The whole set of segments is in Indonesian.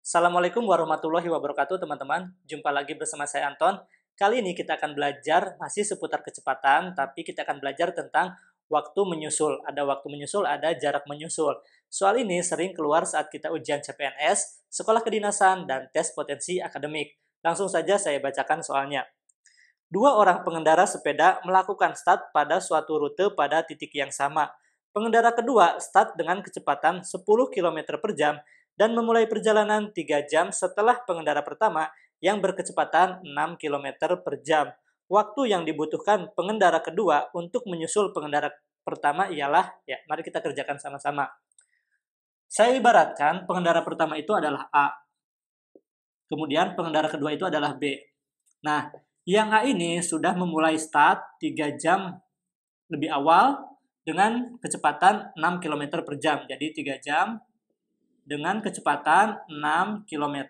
Assalamualaikum warahmatullahi wabarakatuh teman-teman. Jumpa lagi bersama saya Anton. Kali ini kita akan belajar masih seputar kecepatan, tapi kita akan belajar tentang waktu menyusul. Ada waktu menyusul, ada jarak menyusul. Soal ini sering keluar saat kita ujian CPNS, sekolah kedinasan, dan tes potensi akademik. Langsung saja saya bacakan soalnya. Dua orang pengendara sepeda melakukan start pada suatu rute pada titik yang sama. Pengendara kedua start dengan kecepatan 10 km per jam dan memulai perjalanan 3 jam setelah pengendara pertama yang berkecepatan 6 km per jam. Waktu yang dibutuhkan pengendara kedua untuk menyusul pengendara pertama ialah, mari kita kerjakan sama-sama. Saya ibaratkan pengendara pertama itu adalah A, kemudian pengendara kedua itu adalah B. Nah, yang A ini sudah memulai start 3 jam lebih awal dengan kecepatan 6 km per jam. Jadi 3 jam dengan kecepatan 6 km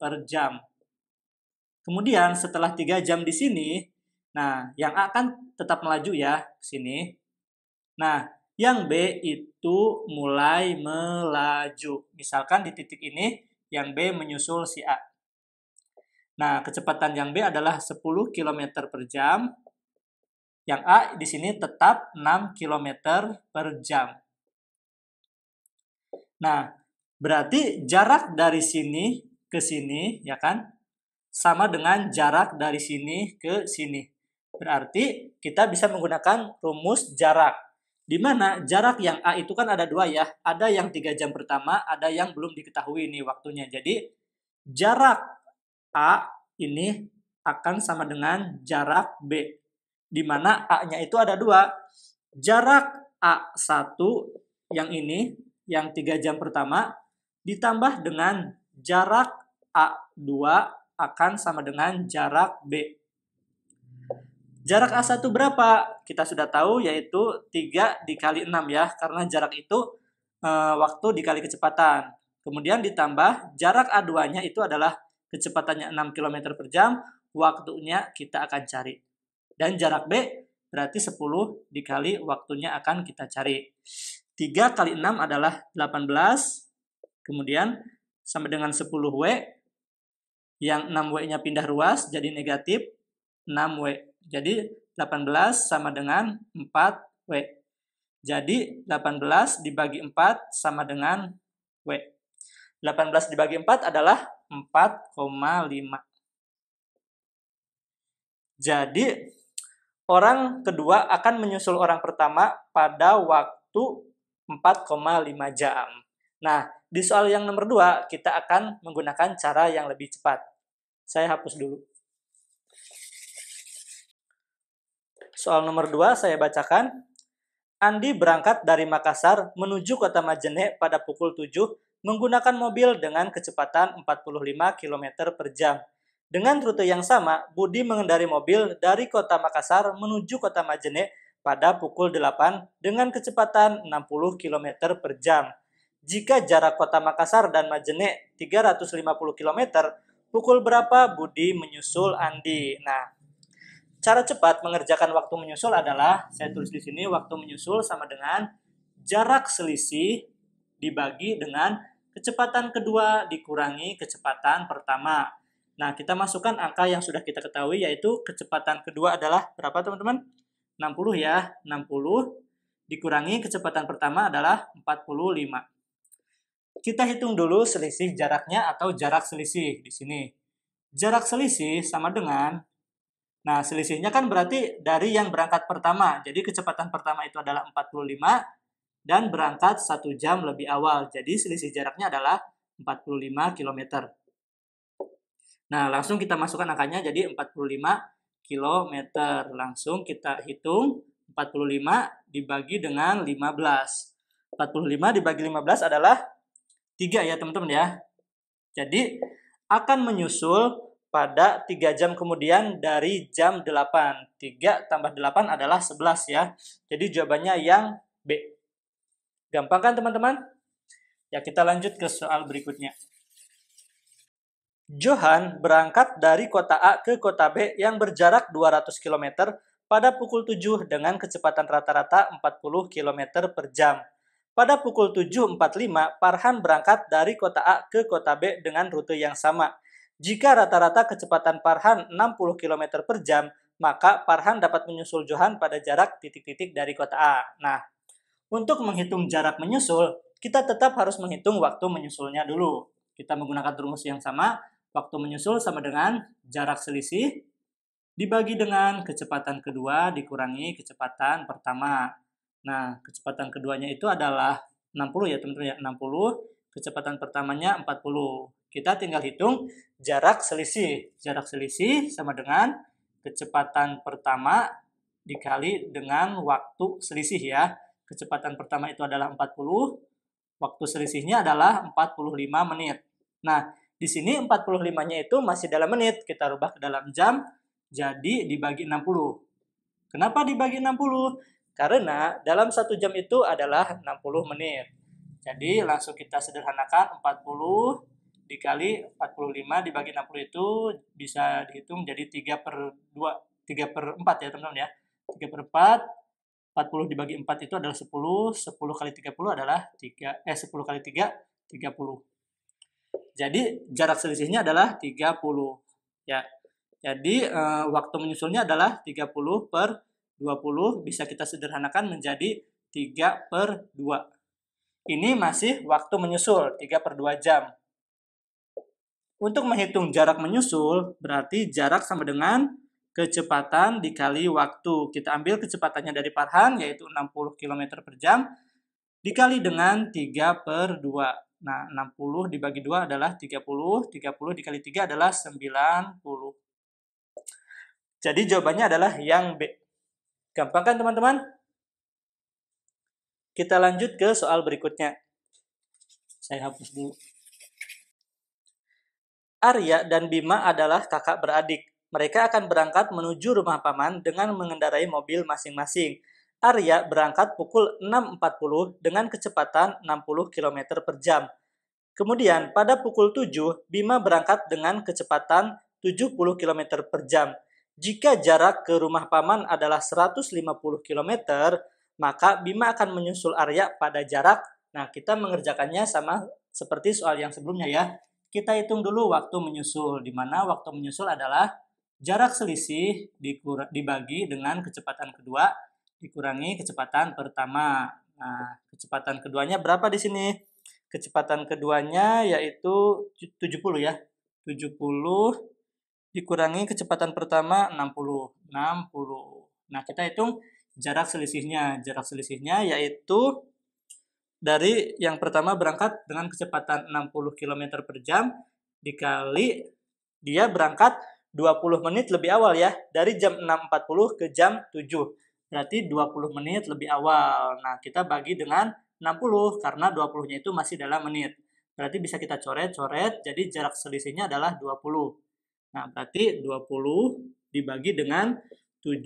per jam. Kemudian setelah 3 jam di sini, nah yang A kan tetap melaju ya ke sini. Nah, yang B itu mulai melaju. Misalkan di titik ini, yang B menyusul si A. Nah, kecepatan yang B adalah 10 km per jam. Yang A di sini tetap 6 km per jam. Nah, berarti jarak dari sini ke sini, ya kan, sama dengan jarak dari sini ke sini. Berarti kita bisa menggunakan rumus jarak. Di mana jarak yang A itu kan ada dua ya. Ada yang 3 jam pertama, ada yang belum diketahui nih waktunya. Jadi, jarak A ini akan sama dengan jarak B. Di mana A-nya itu ada dua. Jarak A1 yang ini, yang 3 jam pertama, ditambah dengan jarak A2 akan sama dengan jarak B. Jarak A1 berapa? Kita sudah tahu yaitu 3 dikali 6 ya, karena jarak itu waktu dikali kecepatan. Kemudian ditambah jarak A2-nya itu adalah kecepatannya 6 km per jam, waktunya kita akan cari. Dan jarak B berarti 10 dikali waktunya akan kita cari. 3 kali 6 adalah 18, kemudian sama dengan 10W, yang 6W-nya pindah ruas jadi negatif 6W. Jadi 18 sama dengan 4W. Jadi 18 dibagi 4 sama dengan W. 18 dibagi 4 adalah 4,5. Jadi orang kedua akan menyusul orang pertama pada waktu 4,5 jam. Nah, di soal yang nomor 2, kita akan menggunakan cara yang lebih cepat. Saya hapus dulu. Soal nomor 2 saya bacakan. Andi berangkat dari Makassar menuju kota Majene pada pukul 7 menggunakan mobil dengan kecepatan 45 km per jam. Dengan rute yang sama, Budi mengendari mobil dari kota Makassar menuju kota Majene pada pukul 8 dengan kecepatan 60 km per jam. Jika jarak kota Makassar dan Majene 350 km, pukul berapa Budi menyusul Andi? Nah, cara cepat mengerjakan waktu menyusul adalah, saya tulis di sini, waktu menyusul sama dengan jarak selisih dibagi dengan kecepatan kedua dikurangi kecepatan pertama. Nah, kita masukkan angka yang sudah kita ketahui, yaitu kecepatan kedua adalah berapa teman-teman? 60 ya, 60 dikurangi kecepatan pertama adalah 45. Kita hitung dulu selisih jaraknya atau jarak selisih di sini. Jarak selisih sama dengan, nah, selisihnya kan berarti dari yang berangkat pertama. Jadi kecepatan pertama itu adalah 45 dan berangkat 1 jam lebih awal. Jadi selisih jaraknya adalah 45 km. Nah, langsung kita masukkan angkanya jadi 45 km. Langsung kita hitung 45 dibagi dengan 15. 45 dibagi 15 adalah 3 ya teman-teman ya. Jadi akan menyusul pada 3 jam kemudian dari jam 8. 3 tambah 8 adalah 11 ya. Jadi jawabannya yang B. Gampang kan teman-teman? Ya, kita lanjut ke soal berikutnya. Johan berangkat dari kota A ke kota B yang berjarak 200 km pada pukul 7 dengan kecepatan rata-rata 40 km per jam. Pada pukul 7.45, Farhan berangkat dari kota A ke kota B dengan rute yang sama. Jika rata-rata kecepatan Farhan 60 km per jam, maka Farhan dapat menyusul Johan pada jarak titik-titik dari kota A. Nah, untuk menghitung jarak menyusul, kita tetap harus menghitung waktu menyusulnya dulu. Kita menggunakan rumus yang sama, waktu menyusul sama dengan jarak selisih dibagi dengan kecepatan kedua dikurangi kecepatan pertama. Nah, kecepatan keduanya itu adalah 60 ya teman-teman ya, 60. Kecepatan pertamanya 40. Kita tinggal hitung jarak selisih. Jarak selisih sama dengan kecepatan pertama dikali dengan waktu selisih ya. Kecepatan pertama itu adalah 40, waktu selisihnya adalah 45 menit. Nah, di sini 45-nya itu masih dalam menit, kita rubah ke dalam jam, jadi dibagi 60. Kenapa dibagi 60? Karena dalam 1 jam itu adalah 60 menit. Jadi langsung kita sederhanakan 40 dikali 45 dibagi 60 itu bisa dihitung jadi 3 per 2, 3 per 4 ya teman-teman ya. 3 per 4, 40 dibagi 4 itu adalah 10, 10 kali 30 adalah 10 kali 3, 30. Jadi jarak selisihnya adalah 30. Ya. Jadi waktu menyusulnya adalah 30 per 20, bisa kita sederhanakan menjadi 3 per 2. Ini masih waktu menyusul, 3 per 2 jam. Untuk menghitung jarak menyusul, berarti jarak sama dengan kecepatan dikali waktu. Kita ambil kecepatannya dari Farhan, yaitu 60 km per jam, dikali dengan 3 per 2. Nah, 60 dibagi 2 adalah 30, 30 dikali 3 adalah 90. Jadi jawabannya adalah yang B. Gampang kan teman-teman? Kita lanjut ke soal berikutnya. Saya hapus dulu. Arya dan Bima adalah kakak beradik. Mereka akan berangkat menuju rumah paman dengan mengendarai mobil masing-masing. Arya berangkat pukul 6.40 dengan kecepatan 60 km per jam. Kemudian pada pukul 7, Bima berangkat dengan kecepatan 70 km per jam. Jika jarak ke rumah paman adalah 150 km, maka Bima akan menyusul Arya pada jarak. Nah, kita mengerjakannya sama seperti soal yang sebelumnya ya. Kita hitung dulu waktu menyusul, di mana waktu menyusul adalah jarak selisih dibagi dengan kecepatan kedua dikurangi kecepatan pertama. Nah, kecepatan keduanya berapa di sini? Kecepatan keduanya yaitu 70 ya. 70 dikurangi kecepatan pertama 60. 60. Nah, kita hitung jarak selisihnya. Jarak selisihnya yaitu dari yang pertama berangkat dengan kecepatan 60 km per jam dikali dia berangkat 20 menit lebih awal ya. Dari jam 6.40 ke jam 7. Berarti 20 menit lebih awal. Nah, kita bagi dengan 60 karena 20-nya itu masih dalam menit. Berarti bisa kita coret-coret, jadi jarak selisihnya adalah 20. Nah, berarti 20 dibagi dengan 7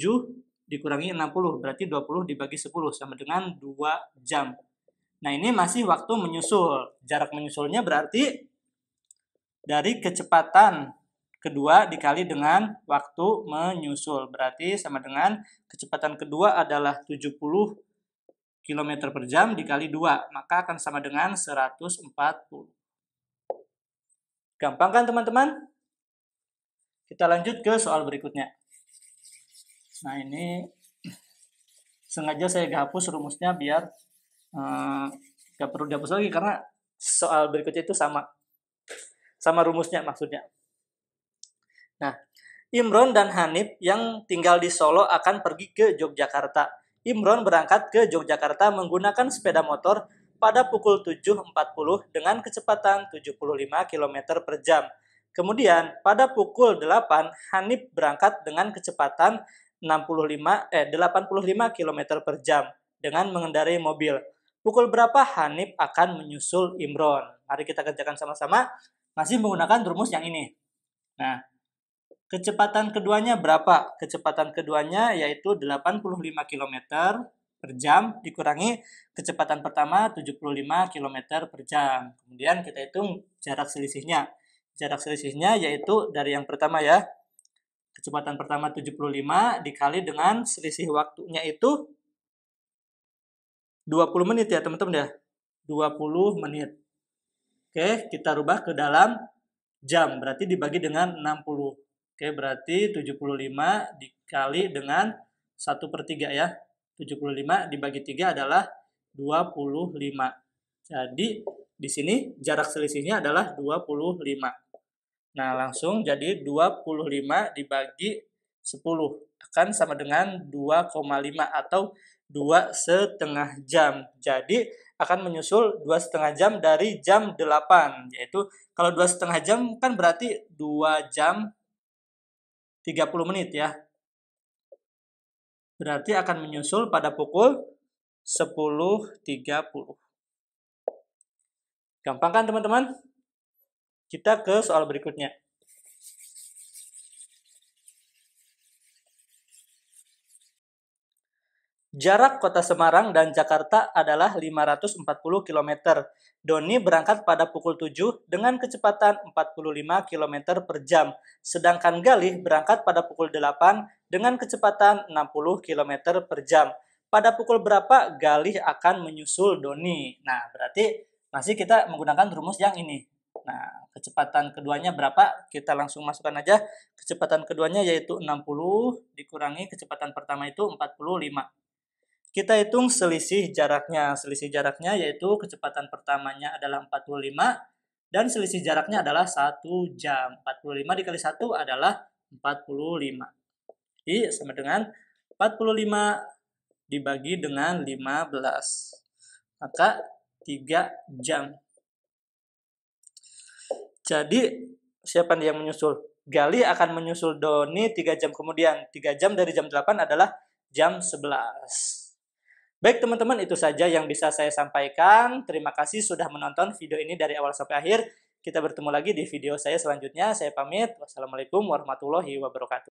dikurangi 60. Berarti 20 dibagi 10 sama dengan 2 jam. Nah, ini masih waktu menyusul. Jarak menyusulnya berarti dari kecepatan kedua dikali dengan waktu menyusul. Berarti sama dengan kecepatan kedua adalah 70 km per jam dikali 2. Maka akan sama dengan 140. Gampang kan teman-teman? Kita lanjut ke soal berikutnya. Nah, ini sengaja saya hapus rumusnya biar gak perlu dihapus lagi karena soal berikutnya itu sama rumusnya maksudnya. Nah, Imron dan Hanif yang tinggal di Solo akan pergi ke Yogyakarta. Imron berangkat ke Yogyakarta menggunakan sepeda motor pada pukul 7.40 dengan kecepatan 75 km per jam. Kemudian pada pukul 8, Hanif berangkat dengan kecepatan 85 km per jam dengan mengendarai mobil. Pukul berapa Hanif akan menyusul Imron? Mari kita kerjakan sama-sama, masih menggunakan rumus yang ini. Nah, kecepatan keduanya berapa? Kecepatan keduanya yaitu 85 km per jam dikurangi kecepatan pertama 75 km per jam. Kemudian kita hitung jarak selisihnya. Jarak selisihnya yaitu dari yang pertama ya. Kecepatan pertama 75 dikali dengan selisih waktunya itu 20 menit ya teman-teman ya. 20 menit. Oke, kita rubah ke dalam jam. Berarti dibagi dengan 60. Oke, berarti 75 dikali dengan 1/3 ya. 75 dibagi 3 adalah 25. Jadi, di sini jarak selisihnya adalah 25. Nah, langsung jadi 25 dibagi 10 akan sama dengan 2,5 atau 2,5 jam. Jadi, akan menyusul 2,5 jam dari jam 8. Yaitu, kalau 2,5 jam kan berarti 2 jam 30 menit ya. Berarti akan menyusul pada pukul 10.30. Gampang kan teman-teman? Kita ke soal berikutnya. Jarak kota Semarang dan Jakarta adalah 540 km. Doni berangkat pada pukul 7 dengan kecepatan 45 km per jam. Sedangkan Galih berangkat pada pukul 8 dengan kecepatan 60 km per jam. Pada pukul berapa Galih akan menyusul Doni? Nah, berarti masih kita menggunakan rumus yang ini. Nah, kecepatan keduanya berapa? Kita langsung masukkan aja. Kecepatan keduanya yaitu 60 dikurangi kecepatan pertama itu 45. Kita hitung selisih jaraknya. Selisih jaraknya yaitu kecepatan pertamanya adalah 45 dan selisih jaraknya adalah 1 jam. 45 dikali 1 adalah 45. Jadi sama dengan 45 dibagi dengan 15. Maka 3 jam. Jadi siapa yang menyusul? Gali akan menyusul Doni 3 jam kemudian. 3 jam dari jam 8 adalah jam 11. Baik teman-teman, itu saja yang bisa saya sampaikan. Terima kasih sudah menonton video ini dari awal sampai akhir. Kita bertemu lagi di video saya selanjutnya. Saya pamit. Wassalamualaikum warahmatullahi wabarakatuh.